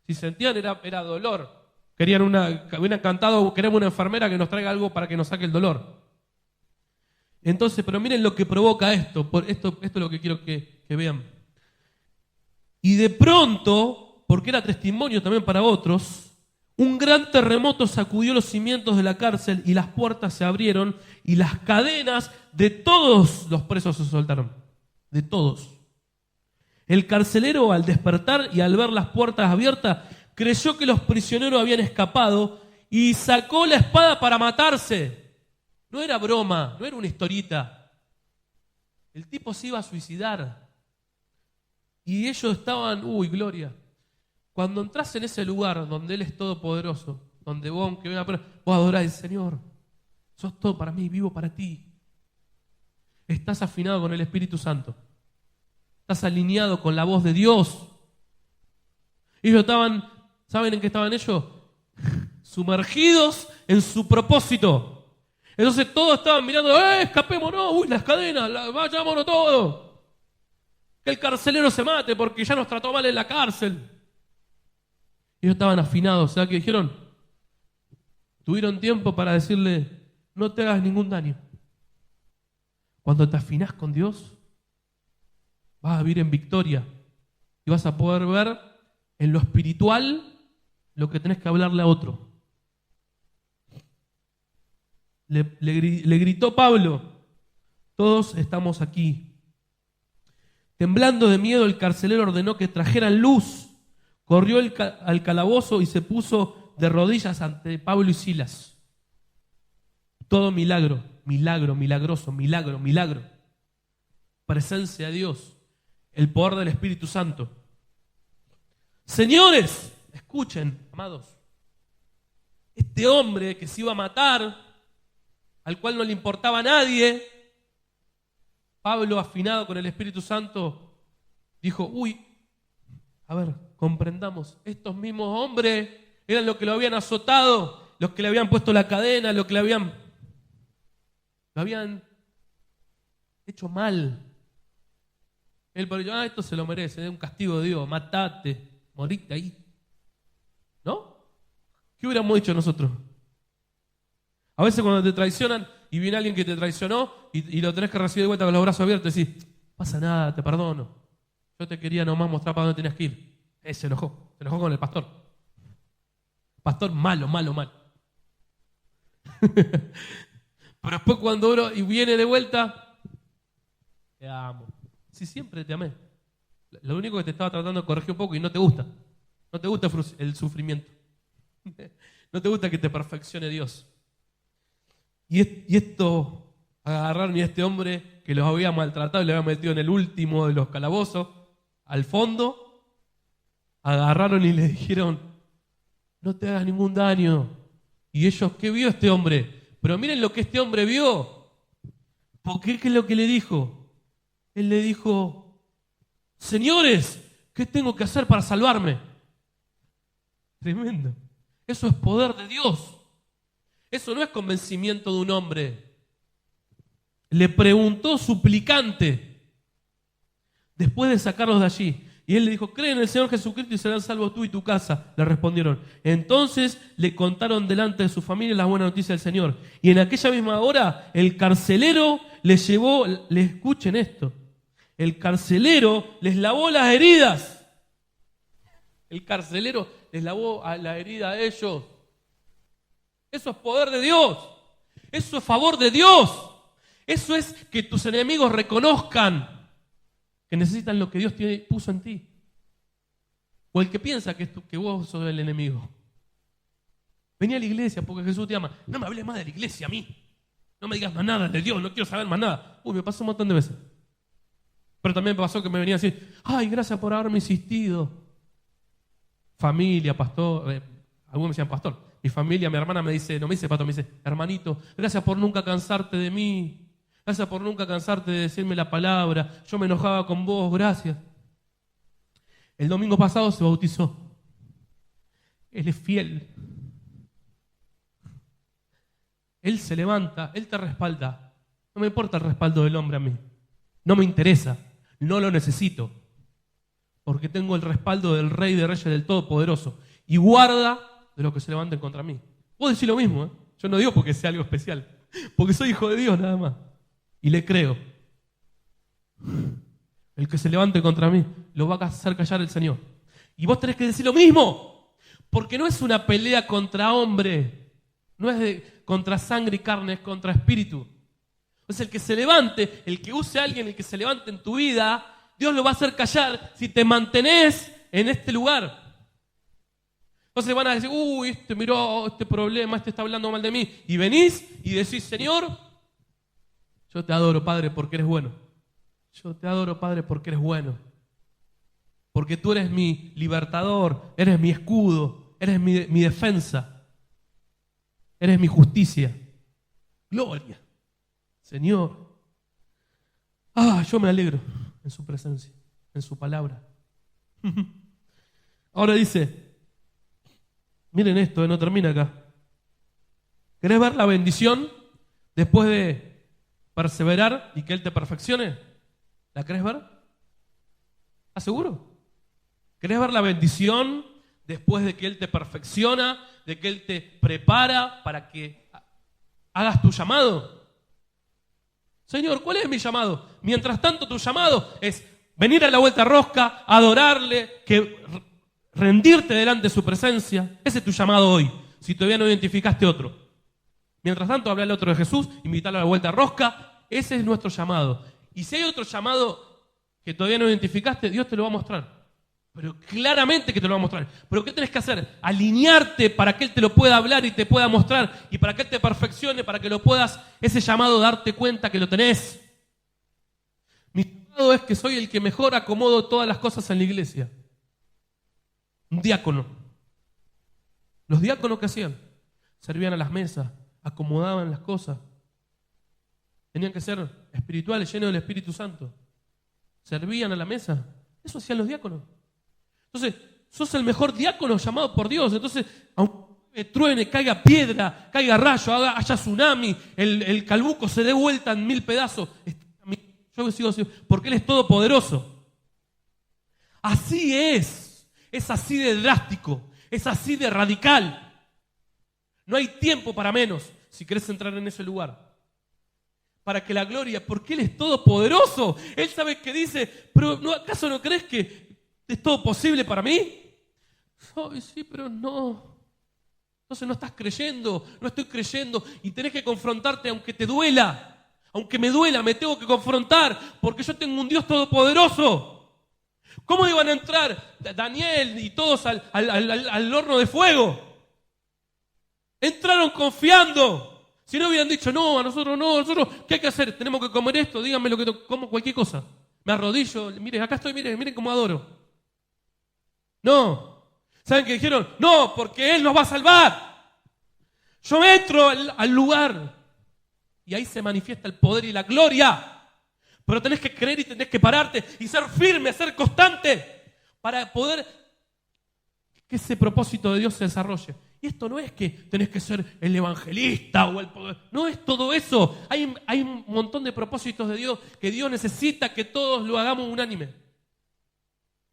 Si sentían era dolor. Hubieran cantado, queremos una enfermera que nos traiga algo para que nos saque el dolor. Entonces, pero miren lo que provoca esto. Esto es lo que quiero que vean. Y de pronto, porque era testimonio también para otros, un gran terremoto sacudió los cimientos de la cárcel y las puertas se abrieron y las cadenas de todos los presos se soltaron. De todos. El carcelero, al despertar y al ver las puertas abiertas, creyó que los prisioneros habían escapado y sacó la espada para matarse. No era broma, no era una historita. El tipo se iba a suicidar. Y ellos estaban, gloria. Cuando entras en ese lugar donde Él es todopoderoso, donde vos, aunque venga, vos adorás al Señor, sos todo para mí, vivo para ti. Estás afinado con el Espíritu Santo. Estás alineado con la voz de Dios. Ellos estaban, ¿saben en qué estaban ellos? Sumergidos en su propósito. Entonces todos estaban mirando, escapémonos, las cadenas, vayámonos todos. Que el carcelero se mate porque ya nos trató mal en la cárcel. Ellos estaban afinados, ¿sabes qué dijeron? Tuvieron tiempo para decirle, no te hagas ningún daño. Cuando te afinás con Dios, vas a vivir en victoria y vas a poder ver en lo espiritual lo que tenés que hablarle a otro. Le gritó Pablo, todos estamos aquí. Temblando de miedo, el carcelero ordenó que trajeran luz. Corrió al calabozo y se puso de rodillas ante Pablo y Silas. Todo milagro, milagro, milagroso, milagro, milagro. presencia de Dios, el poder del Espíritu Santo. Señores, escuchen, amados. Este hombre que se iba a matar, al cual no le importaba a nadie, Pablo, afinado con el Espíritu Santo, dijo, a ver, comprendamos, estos mismos hombres eran los que lo habían azotado, los que le habían puesto la cadena, los que lo habían hecho mal. Él dijo, esto se lo merece, es un castigo de Dios, matate, morite ahí. ¿No? ¿Qué hubiéramos dicho nosotros? A veces cuando te traicionan y viene alguien que te traicionó y lo tenés que recibir de vuelta con los brazos abiertos y decís, pasa nada, te perdono. Yo te quería nomás mostrar para dónde tenías que ir. Se enojó con el pastor. Pastor malo. Pero después cuando uno y viene de vuelta, te amo. Si siempre te amé. Lo único que te estaba tratando de corregir un poco y no te gusta. No te gusta el sufrimiento. No te gusta que te perfeccione Dios. Y esto agarraron y este hombre que los había maltratado y le había metido en el último de los calabozos, al fondo, agarraron y le dijeron, no te hagas ningún daño. Y ellos, ¿qué vio este hombre? Pero miren lo que este hombre vio. Porque ¿qué es lo que le dijo? Él le dijo, señores, ¿qué tengo que hacer para salvarme? Tremendo. Eso es poder de Dios. Eso no es convencimiento de un hombre. Le preguntó suplicante después de sacarlos de allí. Y él le dijo, cree en el Señor Jesucristo y serán salvos tú y tu casa. Le respondieron. Entonces le contaron delante de su familia la buena noticia del Señor. Y en aquella misma hora el carcelero les llevó, escuchen esto, el carcelero les lavó las heridas. El carcelero les lavó la herida a ellos. Eso es poder de Dios. Eso es favor de Dios. Eso es que tus enemigos reconozcan que necesitan lo que Dios puso en ti. O el que piensa que vos sos el enemigo. Vení a la iglesia porque Jesús te ama. No me hables más de la iglesia a mí. No me digas más nada de Dios, no quiero saber más nada. Me pasó un montón de veces. Pero también me pasó que me venía a decir, gracias por haberme insistido. Familia, pastor, algunos me decían pastor. Mi familia, mi hermana me dice, no me dice pastor, me dice, hermanito, gracias por nunca cansarte de mí. Gracias por nunca cansarte de decirme la palabra. Yo me enojaba con vos, gracias. El domingo pasado se bautizó. Él es fiel. Él se levanta, Él te respalda. No me importa el respaldo del hombre a mí. No me interesa, no lo necesito. Porque tengo el respaldo del Rey de Reyes, del Todopoderoso. Y guarda de los que se levanten contra mí. Vos decís lo mismo, ¿eh? Yo no digo porque sea algo especial. Porque soy hijo de Dios nada más. Y le creo. El que se levante contra mí, lo va a hacer callar el Señor. Y vos tenés que decir lo mismo. Porque no es una pelea contra hombre. No es contra sangre y carne, es contra espíritu. Entonces el que se levante, el que use a alguien, el que se levante en tu vida, Dios lo va a hacer callar si te mantenés en este lugar. Entonces van a decir, miró este problema, este está hablando mal de mí. Y venís y decís, Señor, yo te adoro, Padre, porque eres bueno. Yo te adoro, Padre, porque eres bueno. Porque tú eres mi libertador, eres mi escudo, eres mi defensa. Eres mi justicia. Gloria. Señor. Yo me alegro en su presencia, en su palabra. Ahora dice, miren esto, no termina acá. ¿Querés ver la bendición después de perseverar y que Él te perfeccione? ¿La querés ver? ¿Estás seguro? ¿Querés ver la bendición después de que Él te perfecciona, de que Él te prepara para que hagas tu llamado? Señor, ¿cuál es mi llamado? Mientras tanto, tu llamado es venir a la vuelta rosca, adorarle, rendirte delante de su presencia. Ese es tu llamado hoy, si todavía no identificaste otro. Mientras tanto, hablarle a otro de Jesús, invitarlo a la vuelta rosca. Ese es nuestro llamado. Y si hay otro llamado que todavía no identificaste, Dios te lo va a mostrar. Pero claramente que te lo va a mostrar. Pero ¿qué tenés que hacer? Alinearte para que Él te lo pueda hablar y te pueda mostrar. Y para que Él te perfeccione, para que lo puedas, ese llamado, darte cuenta que lo tenés. diplomado es que soy el que mejor acomodo todas las cosas en la iglesia. Un diácono. Los diáconos, ¿qué hacían? Servían a las mesas, acomodaban las cosas. Tenían que ser espirituales, llenos del Espíritu Santo. Servían a la mesa. Eso hacían los diáconos. Entonces, sos el mejor diácono llamado por Dios. Entonces, aunque truene, caiga piedra, caiga rayo, haya tsunami, el calbuco se dé vuelta en 1000 pedazos, yo sigo así, porque Él es todopoderoso. Así es así de drástico, es así de radical. No hay tiempo para menos si querés entrar en ese lugar. Para que la gloria, porque Él es todopoderoso. Él sabe que dice, pero ¿acaso no crees que es todo posible para mí? Ay, sí, pero no. Entonces no estás creyendo, no estoy creyendo y tenés que confrontarte aunque te duela. Aunque me duela, me tengo que confrontar porque yo tengo un Dios todopoderoso. ¿Cómo iban a entrar Daniel y todos al horno de fuego? Entraron confiando. Si no hubieran dicho, no, nosotros, ¿qué hay que hacer? Tenemos que comer esto, díganme lo que como, cualquier cosa. Me arrodillo, miren, acá estoy, miren cómo adoro. No. ¿Saben qué dijeron? No, porque Él nos va a salvar. Yo entro al lugar y ahí se manifiesta el poder y la gloria. Pero tenés que creer y tenés que pararte y ser firme, ser constante para poder que ese propósito de Dios se desarrolle. Y esto no es que tenés que ser el evangelista o el poder. No es todo eso. Hay un montón de propósitos de Dios que Dios necesita que todos lo hagamos unánime.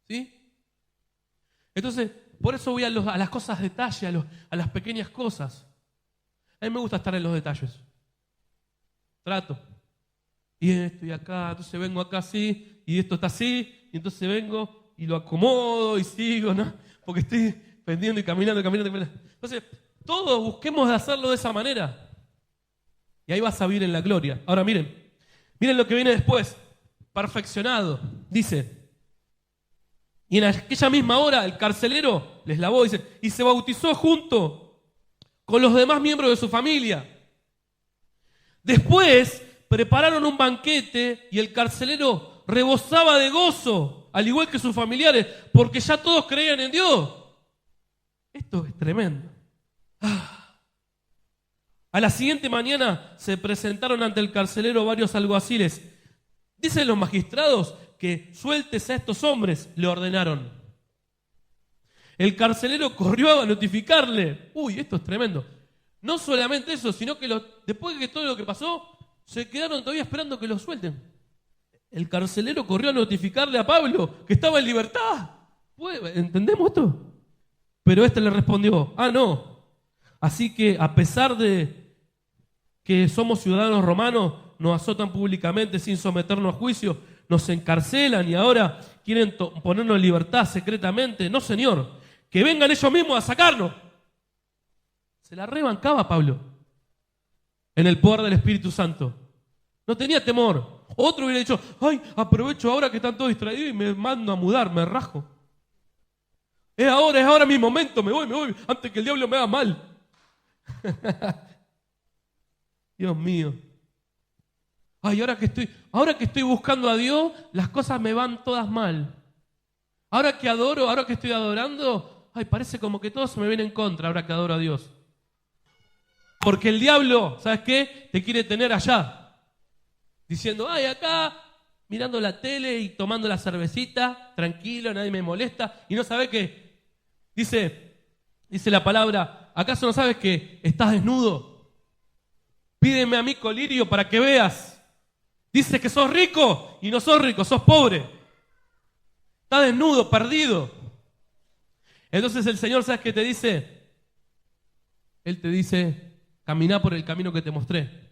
¿Sí? Entonces, por eso voy a las cosas detalle, a las pequeñas cosas. A mí me gusta estar en los detalles. Trato. Y esto y acá, entonces vengo acá así, y esto está así, y entonces vengo y lo acomodo y sigo, ¿no? Porque estoy pendiendo y caminando. Entonces, todos busquemos de hacerlo de esa manera. Y ahí vas a vivir en la gloria. Ahora miren lo que viene después. Perfeccionado. Dice, y en aquella misma hora el carcelero les lavó, dice, y se bautizó junto con los demás miembros de su familia. Después prepararon un banquete y el carcelero rebosaba de gozo, al igual que sus familiares, porque ya todos creían en Dios. Esto es tremendo. A la siguiente mañana se presentaron ante el carcelero varios alguaciles. Dicen los magistrados que sueltes a estos hombres, le ordenaron. El carcelero corrió a notificarle. Uy, esto es tremendo. No solamente eso, sino que después de todo lo que pasó, se quedaron todavía esperando que lo suelten. El carcelero corrió a notificarle a Pablo que estaba en libertad. ¿Entendemos esto? Pero este le respondió, no. Así que a pesar de que somos ciudadanos romanos, nos azotan públicamente sin someternos a juicio, nos encarcelan y ahora quieren ponernos en libertad secretamente. No, señor, que vengan ellos mismos a sacarnos. Se la rebancaba Pablo en el poder del Espíritu Santo. No tenía temor. Otro hubiera dicho, aprovecho ahora que están todos distraídos y me mando a mudar, me rajo. Es ahora mi momento, me voy, antes que el diablo me haga mal. Dios mío. Ahora que estoy buscando a Dios, las cosas me van todas mal. Ahora que adoro, ahora que estoy adorando, parece como que todo se me viene en contra ahora que adoro a Dios. Porque el diablo, ¿sabes qué? Te quiere tener allá. Diciendo, acá, mirando la tele y tomando la cervecita, tranquilo, nadie me molesta. Y no sabes que, dice la palabra, ¿acaso no sabes que estás desnudo? Pídeme a mí colirio para que veas. Dice que sos rico y no sos rico, sos pobre. Estás desnudo, perdido. Entonces el Señor, ¿sabes qué te dice? Él te dice, caminá por el camino que te mostré.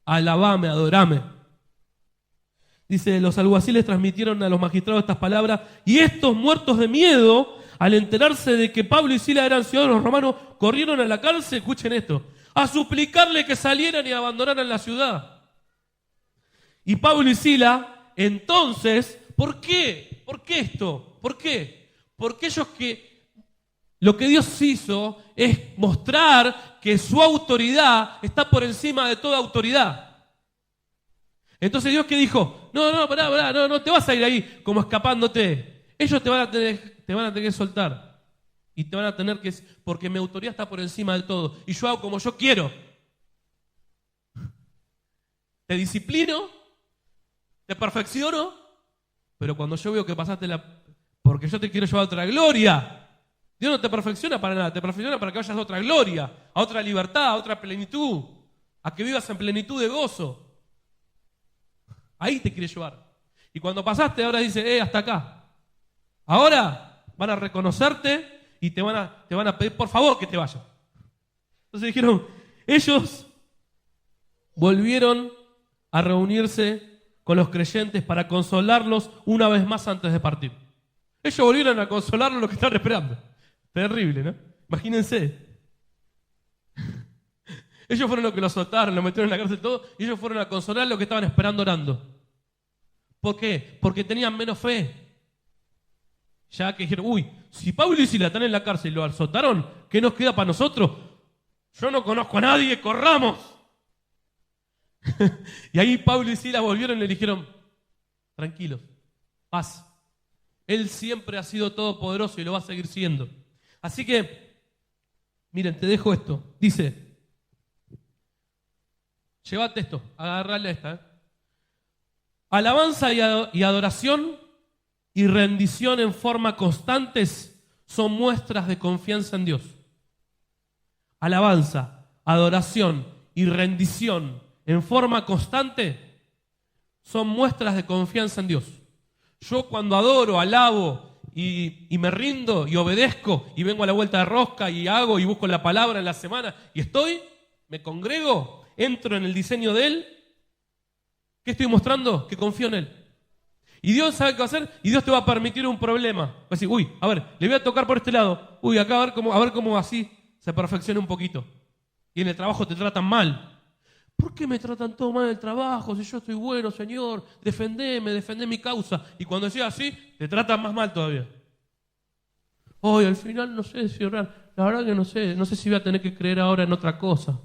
Alabame, adorame. Dice, los alguaciles transmitieron a los magistrados estas palabras y estos, muertos de miedo, al enterarse de que Pablo y Silas eran ciudadanos romanos, corrieron a la cárcel, escuchen esto, a suplicarle que salieran y abandonaran la ciudad. Y Pablo y Silas, entonces, ¿por qué? ¿Por qué esto? ¿Por qué? Porque lo que Dios hizo es mostrar que su autoridad está por encima de toda autoridad. Entonces Dios, ¿qué dijo? No, pará, no te vas a ir ahí como escapándote. Ellos te van a tener que soltar. Y te van a tener que... Porque mi autoridad está por encima de todo. Y yo hago como yo quiero. Te disciplino, te perfecciono, pero cuando yo veo que pasaste porque yo te quiero llevar a otra gloria. Dios no te perfecciona para nada, te perfecciona para que vayas a otra gloria, a otra libertad, a otra plenitud, a que vivas en plenitud de gozo. Ahí te quiere llevar. Y cuando pasaste, ahora dice, hasta acá. Ahora van a reconocerte y te van a pedir por favor que te vayas. Entonces dijeron, ellos volvieron a reunirse con los creyentes para consolarlos una vez más antes de partir. Ellos volvieron a consolarlos lo que estaban esperando. Terrible, ¿no? Imagínense. Ellos fueron los que lo soltaron, lo metieron en la cárcel todo, y ellos fueron a consolar lo que estaban esperando orando. ¿Por qué? Porque tenían menos fe. Ya que dijeron, si Pablo y Silas están en la cárcel y lo azotaron, ¿qué nos queda para nosotros? Yo no conozco a nadie, corramos. Y ahí Pablo y Silas volvieron y le dijeron, tranquilos, paz. Él siempre ha sido todopoderoso y lo va a seguir siendo. Así que, miren, te dejo esto. Dice, llévate esto, agarrale esta. Alabanza y adoración y rendición en forma constantes son muestras de confianza en Dios. Alabanza, adoración y rendición en forma constante son muestras de confianza en Dios. Yo cuando adoro, alabo y me rindo y obedezco y vengo a la vuelta de rosca y hago y busco la palabra en la semana y me congrego, entro en el diseño de Él, ¿qué estoy mostrando? Que confío en Él. Y Dios sabe qué va a hacer y Dios te va a permitir un problema. Va a decir, a ver, le voy a tocar por este lado. Acá a ver cómo así se perfecciona un poquito. Y en el trabajo te tratan mal. ¿Por qué me tratan todo mal en el trabajo? Si yo estoy bueno, Señor, defendé mi causa. Y cuando sea así, te tratan más mal todavía. Al final no sé si orar. La verdad que no sé si voy a tener que creer ahora en otra cosa.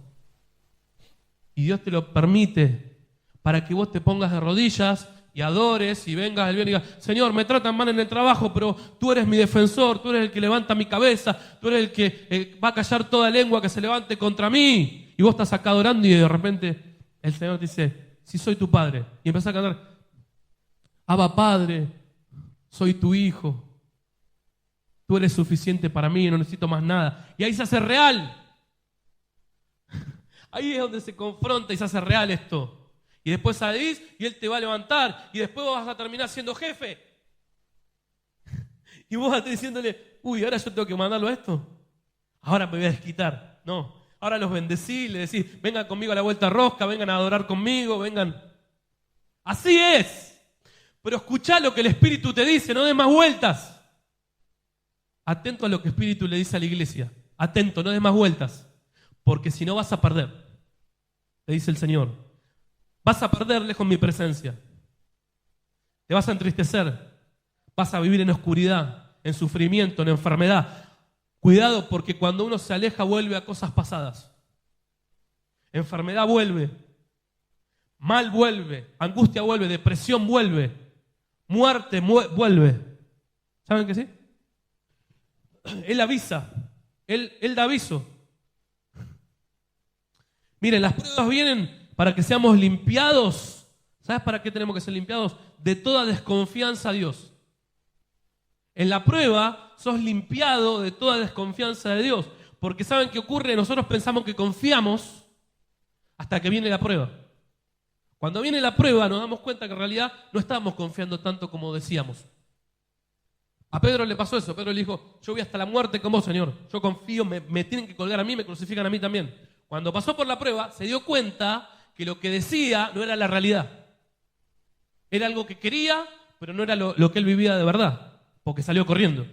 Y Dios te lo permite para que vos te pongas de rodillas y adores y vengas al bien y digas, Señor, me tratan mal en el trabajo, pero tú eres mi defensor, tú eres el que levanta mi cabeza, tú eres el que va a callar toda lengua que se levante contra mí. Y vos estás acá adorando y de repente el Señor te dice, sí soy tu padre. Y empezás a cantar, Abba Padre, soy tu hijo. Tú eres suficiente para mí, no necesito más nada. Y ahí se hace real. Ahí es donde se confronta y se hace real esto. Y después salís y Él te va a levantar y después vos vas a terminar siendo jefe. Y vos vas a estar diciéndole, ahora yo tengo que mandarlo a esto. Ahora me voy a desquitar. No. Ahora los bendecís, le decís, vengan conmigo a la vuelta rosca, vengan a adorar conmigo, vengan. Así es. Pero escuchá lo que el Espíritu te dice, no des más vueltas. Atento a lo que el Espíritu le dice a la iglesia. Atento, no des más vueltas. Porque si no vas a perder, te dice el Señor. Vas a perder lejos mi presencia. Te vas a entristecer. Vas a vivir en oscuridad, en sufrimiento, en enfermedad. Cuidado, porque cuando uno se aleja vuelve a cosas pasadas. Enfermedad vuelve. Mal vuelve. Angustia vuelve. Depresión vuelve. Muerte vuelve. ¿Saben que sí? Él avisa. Él da aviso. Miren, las pruebas vienen para que seamos limpiados. ¿Sabes para qué tenemos que ser limpiados? De toda desconfianza a Dios. En la prueba sos limpiado de toda desconfianza de Dios. Porque ¿saben qué ocurre? Nosotros pensamos que confiamos hasta que viene la prueba. Cuando viene la prueba nos damos cuenta que en realidad no estábamos confiando tanto como decíamos. A Pedro le pasó eso. Pedro le dijo, yo voy hasta la muerte con vos, Señor. Yo confío, me tienen que colgar a mí, me crucifican a mí también. Cuando pasó por la prueba se dio cuenta que lo que decía no era la realidad. Era algo que quería, pero no era lo que él vivía de verdad. Porque salió corriendo.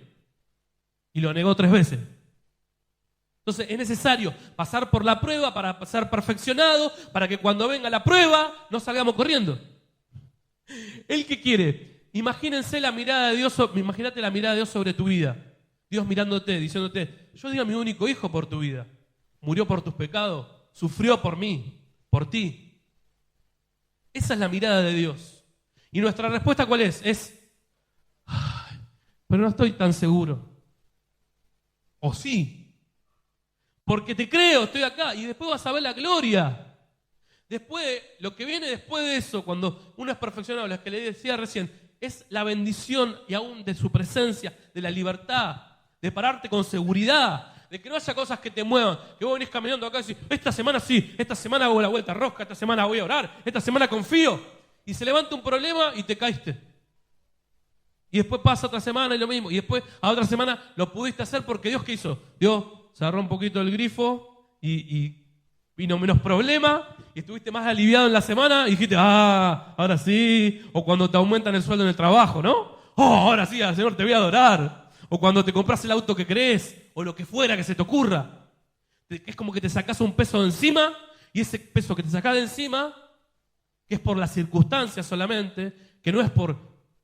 Y lo negó 3 veces. Entonces es necesario pasar por la prueba para ser perfeccionado, para que cuando venga la prueba no salgamos corriendo. ¿Él qué quiere? Imagínate la mirada de Dios sobre tu vida. Dios mirándote, diciéndote, yo di a mi único hijo por tu vida. Murió por tus pecados, sufrió por mí, por ti. Esa es la mirada de Dios. ¿Y nuestra respuesta cuál es? Ay, pero no estoy tan seguro. ¿O sí? Porque te creo, estoy acá, y después vas a ver la gloria. Después, lo que viene después de eso, cuando uno es perfeccionado, lo que le decía recién, es la bendición y aún de su presencia, de la libertad, de pararte con seguridad, de que no haya cosas que te muevan, que vos venís caminando acá y decís, esta semana sí, esta semana hago la vuelta rosca, esta semana voy a orar, esta semana confío, y se levanta un problema y te caíste. Y después pasa otra semana y lo mismo, y después a otra semana lo pudiste hacer porque Dios, ¿qué hizo? Dios se agarró un poquito el grifo y vino menos problema, y estuviste más aliviado en la semana y dijiste, ahora sí. O cuando te aumentan el sueldo en el trabajo, ¿no? Ahora sí, al Señor te voy a adorar. O cuando te compras el auto que querés, o lo que fuera que se te ocurra. Es como que te sacás un peso de encima, y ese peso que te sacás de encima, que es por las circunstancias solamente, que no es por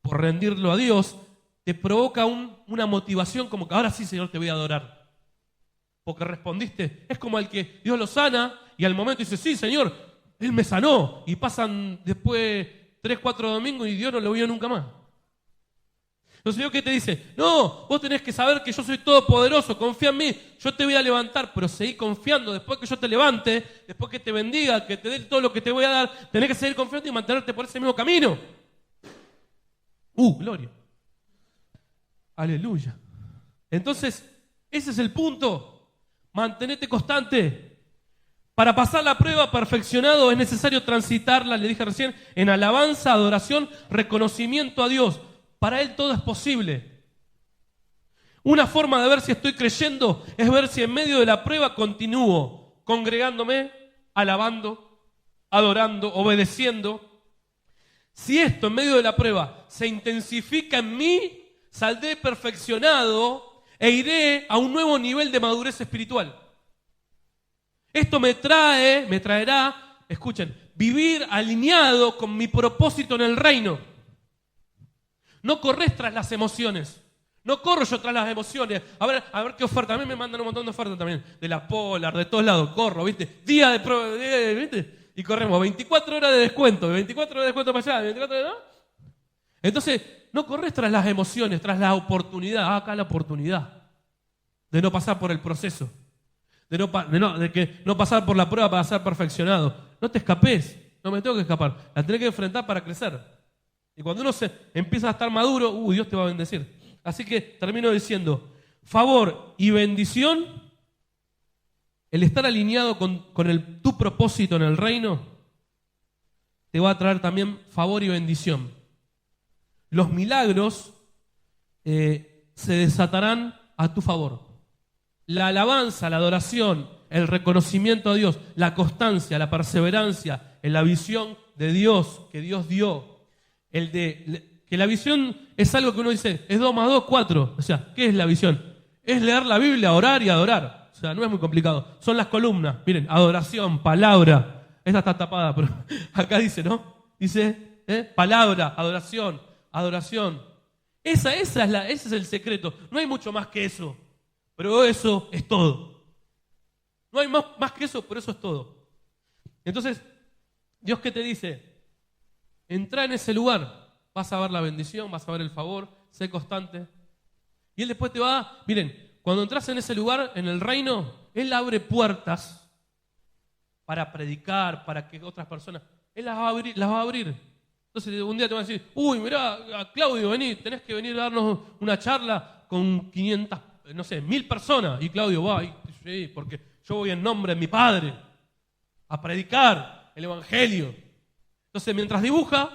rendirlo a Dios, te provoca una motivación como que ahora sí, Señor, te voy a adorar. Porque respondiste. Es como el que Dios lo sana y al momento dice, sí, Señor, Él me sanó. Y pasan después 3, 4 domingos y Dios no lo vio nunca más. Entonces Dios, ¿qué te dice? No, vos tenés que saber que yo soy todopoderoso, confía en mí, yo te voy a levantar, pero seguí confiando. Después que yo te levante, después que te bendiga, que te dé todo lo que te voy a dar, tenés que seguir confiando y mantenerte por ese mismo camino. Gloria. Aleluya. Entonces, ese es el punto. Mantenete constante. Para pasar la prueba perfeccionado es necesario transitarla, le dije recién, en alabanza, adoración, reconocimiento a Dios. Para Él todo es posible. Una forma de ver si estoy creyendo es ver si en medio de la prueba continúo congregándome, alabando, adorando, obedeciendo. Si esto en medio de la prueba se intensifica en mí, saldré perfeccionado e iré a un nuevo nivel de madurez espiritual. Esto me traerá, escuchen, vivir alineado con mi propósito en el reino. No corres tras las emociones. No corro yo tras las emociones. A ver qué oferta. A mí me mandan un montón de ofertas también. De la Polar, de todos lados. Corro, ¿viste? Día de prueba, ¿viste? Y corremos 24 horas de descuento. 24 horas de descuento para allá. 24 horas, ¿no? Entonces, no corres tras las emociones, tras la oportunidad. Acá la oportunidad de no pasar por el proceso. De que no pasar por la prueba para ser perfeccionado. No te escapes. No me tengo que escapar. La tenés que enfrentar para crecer. Y cuando uno se empieza a estar maduro, Dios te va a bendecir. Así que termino diciendo, favor y bendición, el estar alineado con tu propósito en el reino, te va a traer también favor y bendición. Los milagros se desatarán a tu favor. La alabanza, la adoración, el reconocimiento a Dios, la constancia, la perseverancia en la visión de Dios que Dios dio, que la visión es algo que uno dice, es 2 más 2, 4. O sea, ¿qué es la visión? Es leer la Biblia, orar y adorar. O sea, no es muy complicado. Son las columnas. Miren, adoración, palabra. Esta está tapada, pero acá dice, ¿no? Dice, palabra, adoración, adoración. Ese es el secreto. No hay mucho más que eso. Pero eso es todo. No hay más que eso, pero eso es todo. Entonces, Dios, ¿qué te dice? Entra en ese lugar. Vas a ver la bendición, vas a ver el favor, sé constante. Y Él después te va, miren, cuando entras en ese lugar, en el reino, Él abre puertas para predicar, para que otras personas, Él las va a abrir. Entonces un día te van a decir, mirá, Claudio, vení, tenés que venir a darnos una charla con 500, no sé, 1000 personas. Y Claudio va, sí, porque yo voy en nombre de mi Padre a predicar el Evangelio. Entonces mientras dibuja,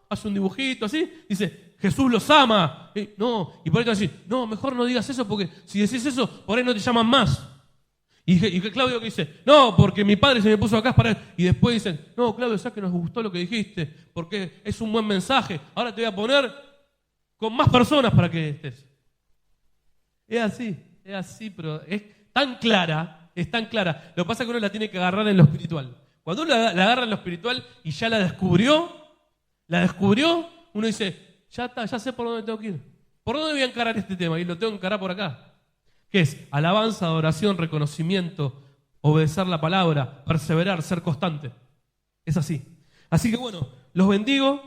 hace un dibujito así, dice, Jesús los ama. Y por ahí te van a decir, no, mejor no digas eso porque si decís eso, por ahí no te llaman más. Y Claudio que dice, no, porque mi padre se me puso acá para él. Y después dicen, no, Claudio, sabes que nos gustó lo que dijiste, porque es un buen mensaje. Ahora te voy a poner con más personas para que estés. Es así, pero es tan clara. Lo que pasa es que uno la tiene que agarrar en lo espiritual. Cuando uno la agarra en lo espiritual y ya la descubrió, uno dice, ya está, ya sé por dónde tengo que ir. ¿Por dónde voy a encarar este tema? Y lo tengo que encarar por acá. ¿Qué es? Alabanza, adoración, reconocimiento, obedecer la palabra, perseverar, ser constante. Es así. Así que bueno, los bendigo.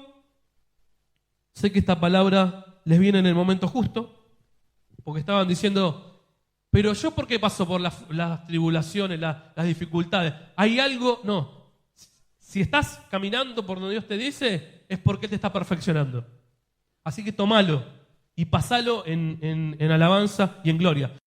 Sé que esta palabra les viene en el momento justo, porque estaban diciendo, pero yo ¿por qué paso por las tribulaciones, las dificultades? ¿Hay algo? No. Si estás caminando por donde Dios te dice, es porque Él te está perfeccionando. Así que tomalo y pasalo en alabanza y en gloria.